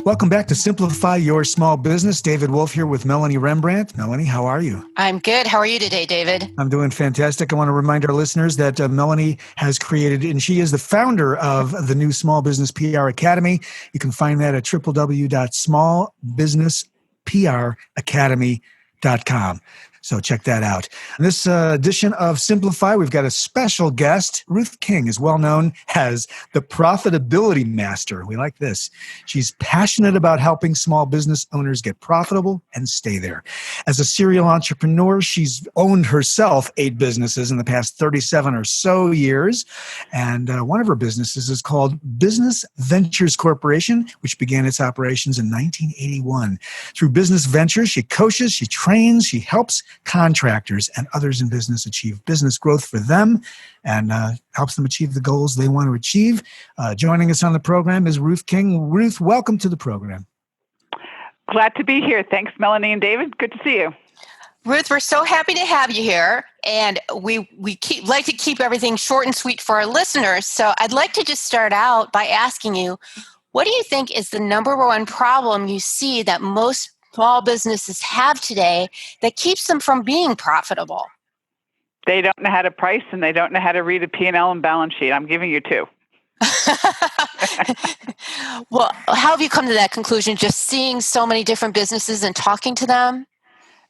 Welcome back to Simplify Your Small Business. David Wolf here with Melanie Rembrandt. Melanie, how are you? I'm good. How are you today, David? I'm doing fantastic. I want to remind our listeners that Melanie has created, and she is the founder of the new Small Business PR Academy. You can find that at www.smallbusinesspracademy.com. So check that out. In this edition of Simplify, we've got a special guest. Ruth King is well known as the Profitability Master. We like this. She's passionate about helping small business owners get profitable and stay there. As a serial entrepreneur, she's owned herself 8 businesses in the past 37 or so years. And one of her businesses is called Business Ventures Corporation, which began its operations in 1981. Through Business Ventures, she coaches, she trains, she helps contractors and others in business achieve business growth for them and helps them achieve the goals they want to achieve. Joining us on the program is Ruth King. Ruth, welcome to the program. Glad to be here. Thanks, Melanie and David. Good to see you. Ruth, we're so happy to have you here, and we like to keep everything short and sweet for our listeners. So I'd like to just start out by asking you, what do you think is the number one problem you see that most small businesses have today that keeps them from being profitable? They don't know how to price, and they don't know how to read a P&L and balance sheet. I'm giving you 2. Well, how have you come to that conclusion? Just seeing so many different businesses and talking to them?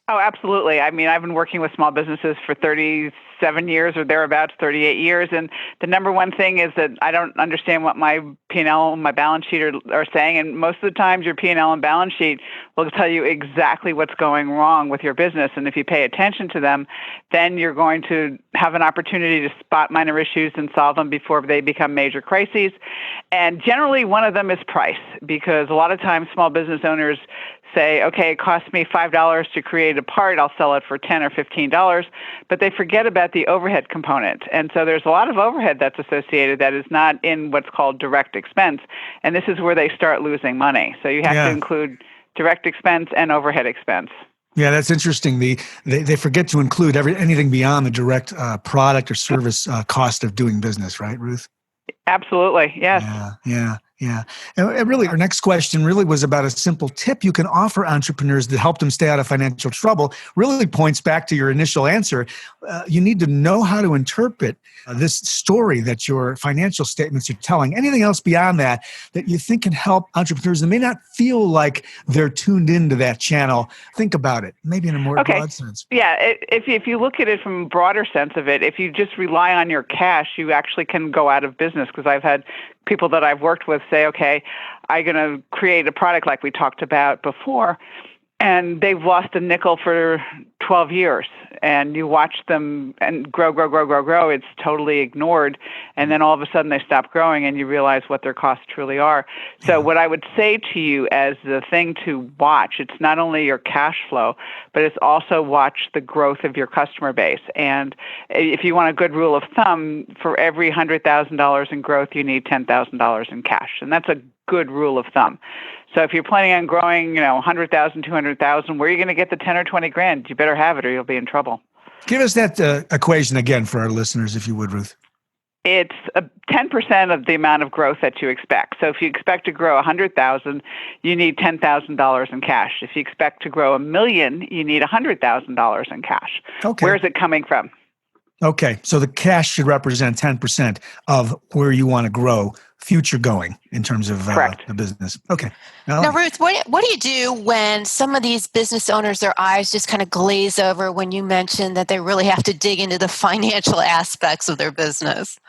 Oh, absolutely. I mean, I've been working with small businesses for 37 years or thereabouts, 38 years. And the number one thing is that I don't understand what my P&L and my balance sheet are saying. And most of the times your P&L and balance sheet will tell you exactly what's going wrong with your business. And if you pay attention to them, then you're going to have an opportunity to spot minor issues and solve them before they become major crises. And generally one of them is price, because a lot of times small business owners say, okay, it costs me $5 to create a part, I'll sell it for $10 or $15, but they forget about the overhead component. And so there's a lot of overhead that's associated that is not in what's called direct expense, and this is where they start losing money. So you have to include direct expense and overhead expense. Yeah, that's interesting. They forget to include anything beyond the direct product or service cost of doing business, right, Ruth? Absolutely, yes. Yeah. And really, our next question really was about a simple tip you can offer entrepreneurs to help them stay out of financial trouble. Really points back to your initial answer. You need to know how to interpret this story that your financial statements are telling. Anything else beyond that you think can help entrepreneurs that may not feel like they're tuned into that channel? Think about it, maybe in a more broad sense. Yeah, if you look at it from a broader sense of it, if you just rely on your cash, you actually can go out of business, because I've had people that I've worked with say, okay, I'm going to create a product like we talked about before, and they've lost a nickel for 12 years, and you watch them and grow. It's totally ignored. And then all of a sudden they stop growing and you realize what their costs truly are. So what I would say to you as the thing to watch, it's not only your cash flow, but it's also watch the growth of your customer base. And if you want a good rule of thumb, for every $100,000 in growth, you need $10,000 in cash. And that's a good rule of thumb. So if you're planning on growing, 100,000, 200,000, where are you going to get the 10 or 20 grand? You better have it or you'll be in trouble. Give us that equation again for our listeners, if you would, Ruth. It's 10% of the amount of growth that you expect. So if you expect to grow 100,000, you need $10,000 in cash. If you expect to grow $1 million, you need $100,000 in cash. Okay. Where's it coming from? Okay, so the cash should represent 10% of where you want to grow future going in terms of the business. Okay. Now, Ruth, what do you do when some of these business owners, their eyes just kind of glaze over when you mention that they really have to dig into the financial aspects of their business?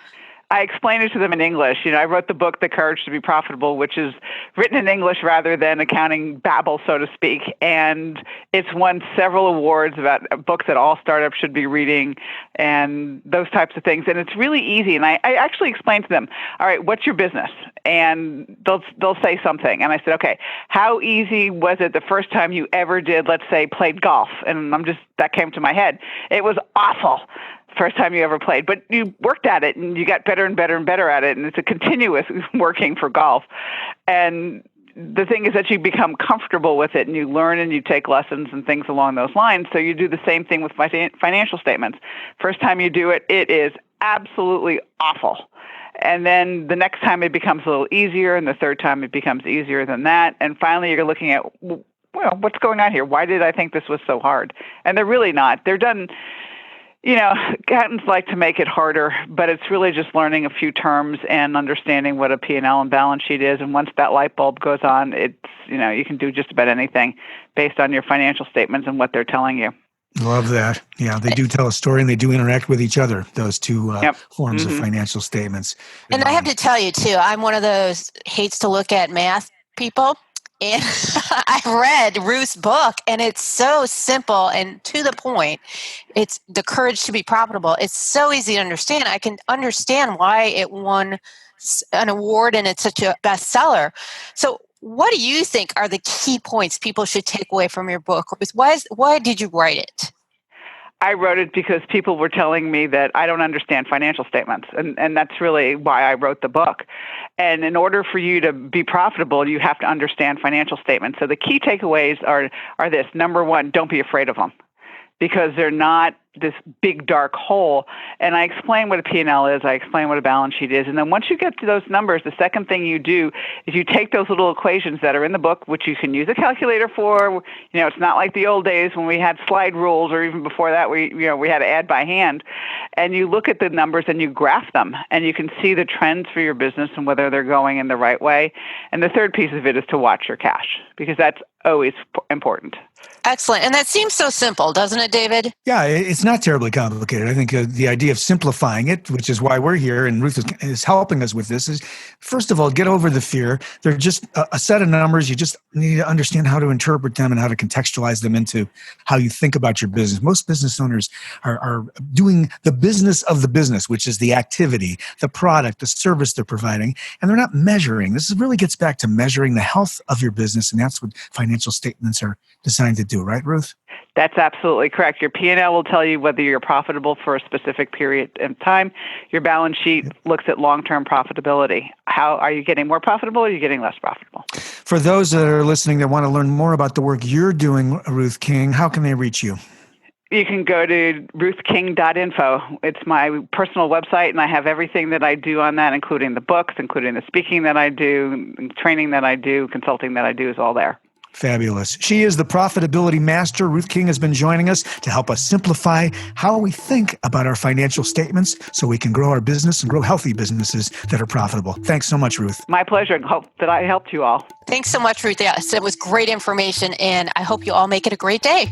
I explain it to them in English. I wrote the book, The Courage to be Profitable, which is written in English rather than accounting babble, so to speak. And it's won several awards about books that all startups should be reading and those types of things. And it's really easy. And I actually explained to them, all right, what's your business? And they'll say something. And I said, okay, how easy was it the first time you ever did, let's say, played golf? And that came to my head. It was awful. First time you ever played, but you worked at it and you got better and better and better at it. And it's a continuous working for golf. And the thing is that you become comfortable with it and you learn and you take lessons and things along those lines. So you do the same thing with financial statements. First time you do it, it is absolutely awful. And then the next time it becomes a little easier, and the third time it becomes easier than that. And finally, you're looking at, well, what's going on here? Why did I think this was so hard? And they're really not. They're done. Accountants like to make it harder, but it's really just learning a few terms and understanding what a P&L and balance sheet is. And once that light bulb goes on, it's, you can do just about anything based on your financial statements and what they're telling you. Love that. Yeah, they do tell a story and they do interact with each other, those two forms of financial statements. And I have to tell you, too, I'm one of those hates to look at math people. And I read Ruth's book, and it's so simple and to the point. It's The Courage to be Profitable. It's so easy to understand. I can understand why it won an award and it's such a bestseller. So what do you think are the key points people should take away from your book? Why did you write it? I wrote it because people were telling me that I don't understand financial statements. And that's really why I wrote the book. And in order for you to be profitable, you have to understand financial statements. So the key takeaways are this. Number one, don't be afraid of them, because they're not this big dark hole. And I explain what a P&L is. I explain what a balance sheet is. And then once you get to those numbers, the second thing you do is you take those little equations that are in the book, which you can use a calculator for. It's not like the old days when we had slide rules, or even before that, we had to add by hand. And you look at the numbers and you graph them, and you can see the trends for your business and whether they're going in the right way. And the third piece of it is to watch your cash, because that's always important. Excellent. And that seems so simple, doesn't it, David? Yeah, it's not terribly complicated. I think the idea of simplifying it, which is why we're here, and Ruth is helping us with this, is first of all, get over the fear. They're just a set of numbers. You just need to understand how to interpret them and how to contextualize them into how you think about your business. Most business owners are doing the business of the business, which is the activity, the product, the service they're providing, and they're not measuring. This really gets back to measuring the health of your business, and that's what financial statements are designed to do, right, Ruth? That's absolutely correct. Your P&L will tell you whether you're profitable for a specific period of time. Your balance sheet looks at long-term profitability. How are you getting more profitable, or are you getting less profitable? For those that are listening that want to learn more about the work you're doing, Ruth King, how can they reach you? You can go to ruthking.info. It's my personal website, and I have everything that I do on that, including the books, including the speaking that I do, training that I do, consulting that I do is all there. Fabulous. She is the profitability master. Ruth King has been joining us to help us simplify how we think about our financial statements so we can grow our business and grow healthy businesses that are profitable. Thanks so much, Ruth. My pleasure. I hope that I helped you all. Thanks so much, Ruth. Yes, it was great information, and I hope you all make it a great day.